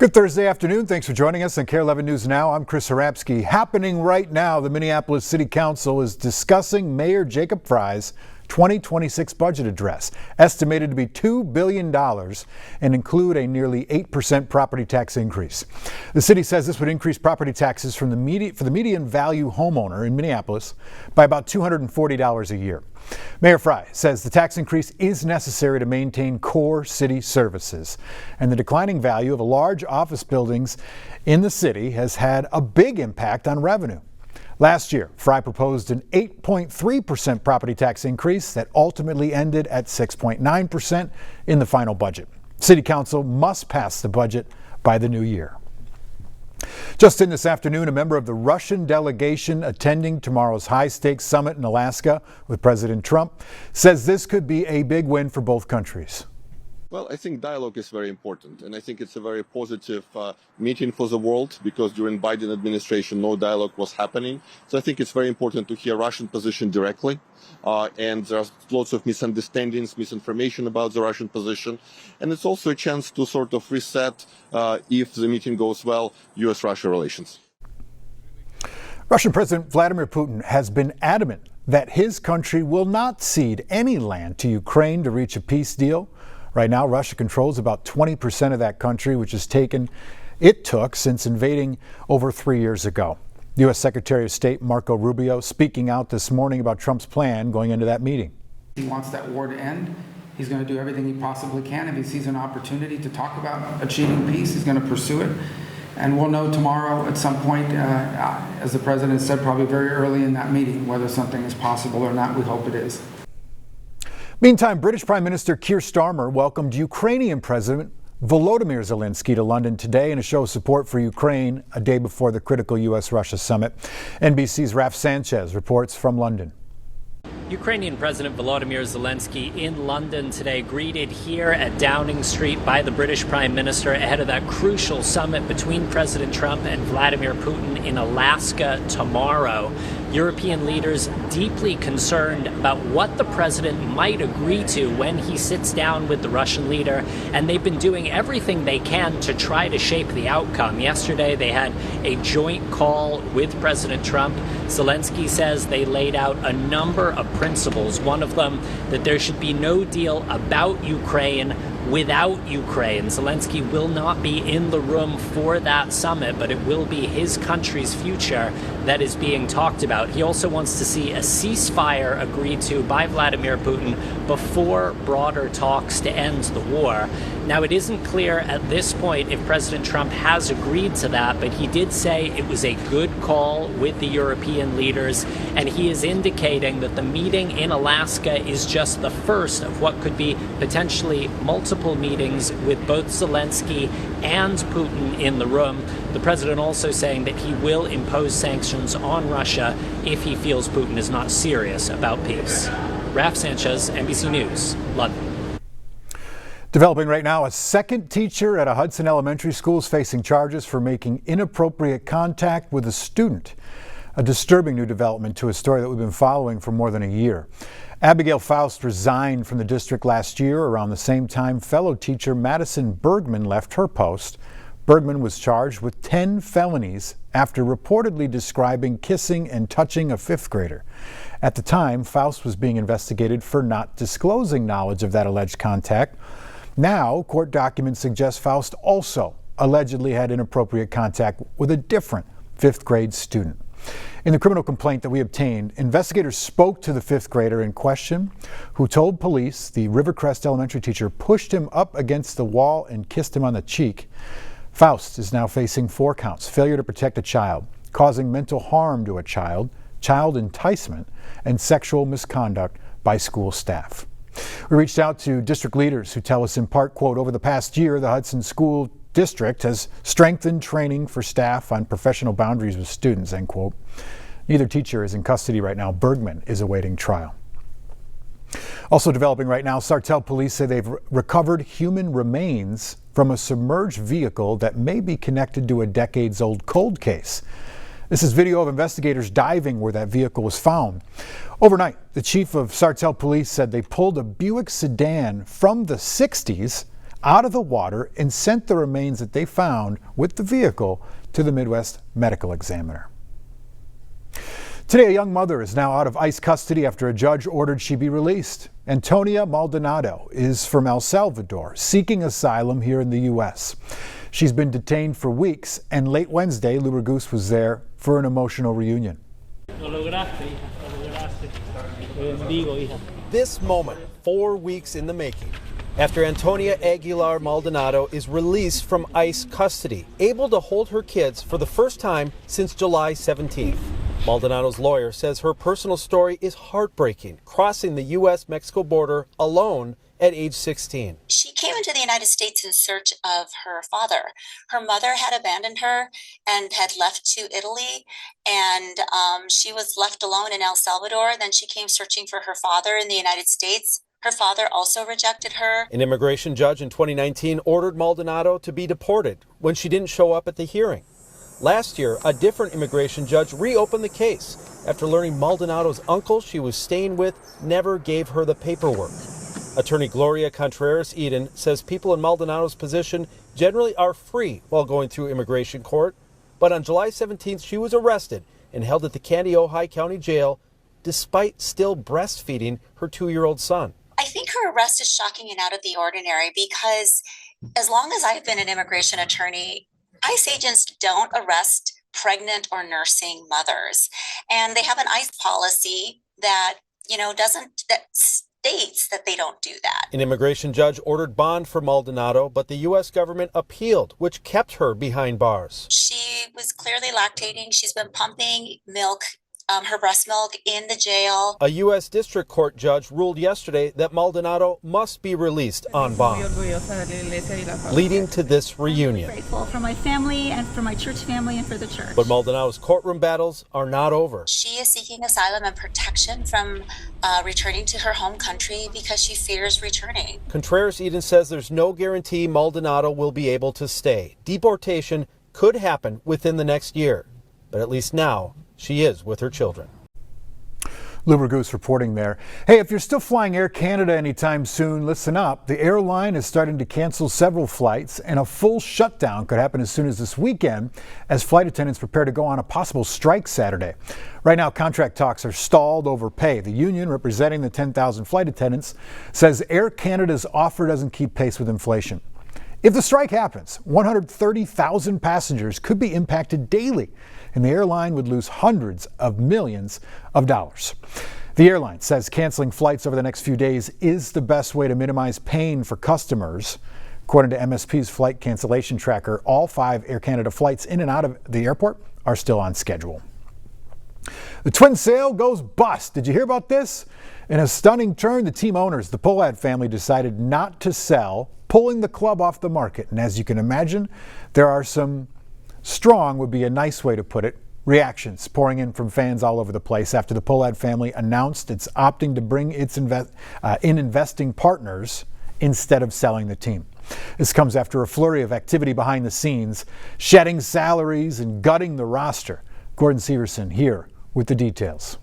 Good Thursday afternoon. Thanks for joining us on KARE 11 News Now. I'm Chris Harapsky. Happening right now, the Minneapolis City Council is discussing Mayor Jacob Frey's 2026 budget address, estimated to be $2 billion and include a nearly 8% property tax increase. The city says this would increase property taxes for the median value homeowner in Minneapolis by about $240 a year. Mayor Frey says the tax increase is necessary to maintain core city services, and the declining value of large office buildings in the city has had a big impact on revenue. Last year, Frey proposed an 8.3% property tax increase that ultimately ended at 6.9% in the final budget. City Council must pass the budget by the new year. Just in this afternoon, a member of the Russian delegation attending tomorrow's high-stakes summit in Alaska with President Trump says this could be a big win for both countries. Well, I think dialogue is very important, and I think it's a very positive meeting for the world, because during Biden administration, no dialogue was happening. So I think it's very important to hear Russian position directly. And there's lots of misunderstandings, misinformation about the Russian position. And it's also a chance to sort of reset, if the meeting goes well, U.S.-Russia relations. Russian President Vladimir Putin has been adamant that his country will not cede any land to Ukraine to reach a peace deal. Right now, Russia controls about 20% of that country, which it took since invading over 3 years ago. U.S. Secretary of State Marco Rubio speaking out this morning about Trump's plan going into that meeting. He wants that war to end. He's going to do everything he possibly can. If he sees an opportunity to talk about achieving peace, he's going to pursue it. And we'll know tomorrow at some point, as the president said, probably very early in that meeting, whether something is possible or not. We hope it is. Meantime, British Prime Minister Keir Starmer welcomed Ukrainian President Volodymyr Zelensky to London today in a show of support for Ukraine a day before the critical U.S.-Russia summit. NBC's Raf Sanchez reports from London. Ukrainian President Volodymyr Zelensky in London today, greeted here at Downing Street by the British Prime Minister ahead of that crucial summit between President Trump and Vladimir Putin in Alaska tomorrow. European leaders deeply concerned about what the president might agree to when he sits down with the Russian leader, and they've been doing everything they can to try to shape the outcome. Yesterday, they had a joint call with President Trump. Zelensky says they laid out a number of principles, one of them that there should be no deal about Ukraine without Ukraine. Zelensky will not be in the room for that summit, but it will be his country's future that is being talked about. He also wants to see a ceasefire agreed to by Vladimir Putin before broader talks to end the war. Now, it isn't clear at this point if President Trump has agreed to that, but he did say it was a good call with the European leaders, and he is indicating that the meeting in Alaska is just the first of what could be potentially multiple meetings with both Zelensky and Putin in the room. The president also saying that he will impose sanctions on Russia if he feels Putin is not serious about peace. Raf Sanchez, NBC News, London. Developing right now, a second teacher at a Hudson Elementary School is facing charges for making inappropriate contact with a student. A disturbing new development to a story that we've been following for more than a year. Abigail Faust resigned from the district last year. Around the same time, fellow teacher Madison Bergman left her post. Bergman was charged with 10 felonies after reportedly describing kissing and touching a fifth grader. At the time, Faust was being investigated for not disclosing knowledge of that alleged contact. Now, court documents suggest Faust also allegedly had inappropriate contact with a different fifth grade student. In the criminal complaint that we obtained, investigators spoke to the fifth grader in question, who told police the Rivercrest Elementary teacher pushed him up against the wall and kissed him on the cheek. Faust is now facing 4 counts: failure to protect a child, causing mental harm to a child, child enticement, and sexual misconduct by school staff. We reached out to district leaders who tell us in part, quote, over the past year, the Hudson School District has strengthened training for staff on professional boundaries with students, end quote. Neither teacher is in custody right now. Bergman is awaiting trial. Also developing right now, Sartell police say they've recovered human remains from a submerged vehicle that may be connected to a decades-old cold case. This is video of investigators diving where that vehicle was found. Overnight, the chief of Sartell police said they pulled a Buick sedan from the 60s out of the water and sent the remains that they found with the vehicle to the Midwest Medical Examiner. Today, a young mother is now out of ICE custody after a judge ordered she be released. Antonia Maldonado is from El Salvador, seeking asylum here in the U.S. She's been detained for weeks, and late Wednesday, Lou Ragus was there for an emotional reunion. This moment, 4 weeks in the making, after Antonia Aguilar Maldonado is released from ICE custody, able to hold her kids for the first time since July 17th. Maldonado's lawyer says her personal story is heartbreaking, crossing the U.S.-Mexico border alone at age 16. She came into the United States in search of her father. Her mother had abandoned her and had left to Italy, and she was left alone in El Salvador. Then she came searching for her father in the United States. Her father also rejected her. An immigration judge in 2019 ordered Maldonado to be deported when she didn't show up at the hearing. Last year, a different immigration judge reopened the case after learning Maldonado's uncle she was staying with never gave her the paperwork. Attorney Gloria Contreras Eden says people in Maldonado's position generally are free while going through immigration court, but on July 17th she was arrested and held at the Candy Ojai County Jail despite still breastfeeding her 2-year-old son. I think her arrest is shocking and out of the ordinary because as long as I've been an immigration attorney, ICE agents don't arrest pregnant or nursing mothers. And they have an ICE policy that, that states that they don't do that. An immigration judge ordered bond for Maldonado, but the U.S. government appealed, which kept her behind bars. She was clearly lactating. She's been pumping milk, her breast milk, in the jail. A U.S. District Court judge ruled yesterday that Maldonado must be released on bond, leading to this reunion. I'm grateful for my family and for my church family and for the church. But Maldonado's courtroom battles are not over. She is seeking asylum and protection from returning to her home country because she fears returning. Contreras Eden says there's no guarantee Maldonado will be able to stay. Deportation could happen within the next year, but at least now she is with her children. Lou Ragus reporting there. Hey, if you're still flying Air Canada anytime soon, listen up. The airline is starting to cancel several flights, and a full shutdown could happen as soon as this weekend as flight attendants prepare to go on a possible strike Saturday. Right now, contract talks are stalled over pay. The union representing the 10,000 flight attendants says Air Canada's offer doesn't keep pace with inflation. If the strike happens, 130,000 passengers could be impacted daily, and the airline would lose hundreds of millions of dollars. The airline says canceling flights over the next few days is the best way to minimize pain for customers. According to MSP's flight cancellation tracker, all 5 Air Canada flights in and out of the airport are still on schedule. The twin sale goes bust. Did you hear about this? In a stunning turn, the team owners, the Pohlad family, decided not to sell, pulling the club off the market. And as you can imagine, there are some strong would be a nice way to put it, reactions pouring in from fans all over the place after the Pohlad family announced it's opting to bring its investing partners instead of selling the team. This comes after a flurry of activity behind the scenes, shedding salaries and gutting the roster. Gordon Severson here with the details.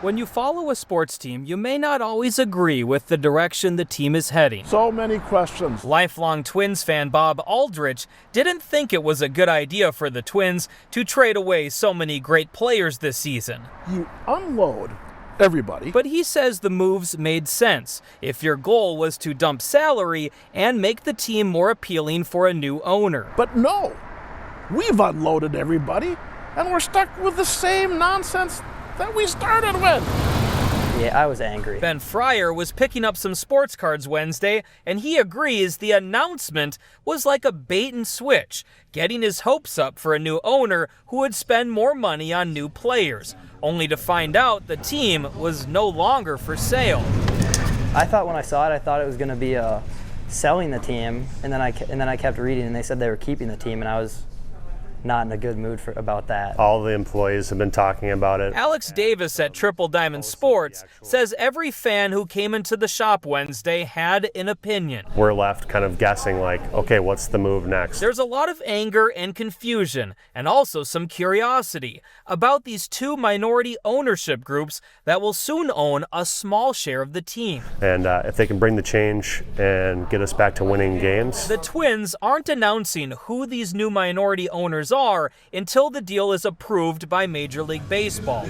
When you follow a sports team, you may not always agree with the direction the team is heading. So many questions. Lifelong Twins fan Bob Aldrich didn't think it was a good idea for the Twins to trade away so many great players this season. You unload everybody. But he says the moves made sense if your goal was to dump salary and make the team more appealing for a new owner. But no, we've unloaded everybody, and we're stuck with the same nonsense that we started with. Yeah, I was angry. Ben Fryer was picking up some sports cards Wednesday, and he agrees the announcement was like a bait and switch, getting his hopes up for a new owner who would spend more money on new players, only to find out the team was no longer for sale. I thought when I saw it, I thought it was going to be selling the team, and then I kept reading, and they said they were keeping the team, and I was not in a good mood about that. All the employees have been talking about it. Alex Davis at Triple Diamond Sports says every fan who came into the shop Wednesday had an opinion. We're left kind of guessing like, okay, what's the move next? There's a lot of anger and confusion, and also some curiosity about these two minority ownership groups that will soon own a small share of the team. And if they can bring the change and get us back to winning games. The Twins aren't announcing who these new minority owners are until the deal is approved by Major League Baseball.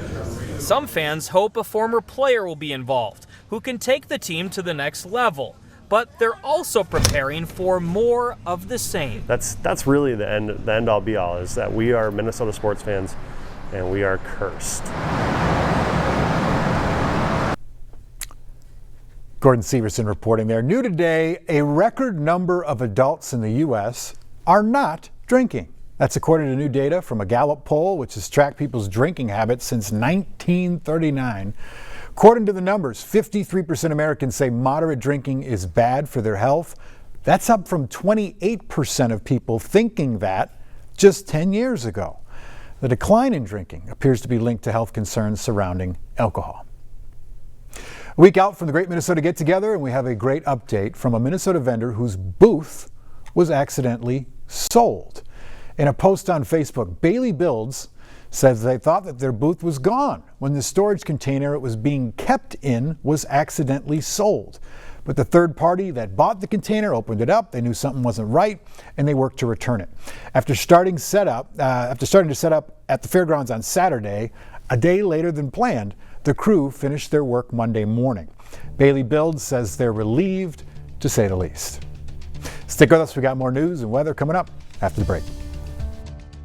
Some fans hope a former player will be involved who can take the team to the next level. But they're also preparing for more of the same. That's really the end all be all, is that we are Minnesota sports fans and we are cursed. Gordon Severson reporting there. New today, a record number of adults in the U.S. are not drinking. That's according to new data from a Gallup poll, which has tracked people's drinking habits since 1939. According to the numbers, 53% Americans say moderate drinking is bad for their health. That's up from 28% of people thinking that just 10 years ago. The decline in drinking appears to be linked to health concerns surrounding alcohol. A week out from the Great Minnesota Get Together, and we have a great update from a Minnesota vendor whose booth was accidentally sold. In a post on Facebook, Bailey Builds says they thought that their booth was gone when the storage container it was being kept in was accidentally sold. But the third party that bought the container opened it up, they knew something wasn't right, and they worked to return it. After starting to set up at the fairgrounds on Saturday, a day later than planned, the crew finished their work Monday morning. Bailey Builds says they're relieved, to say the least. Stick with us, we got more news and weather coming up after the break.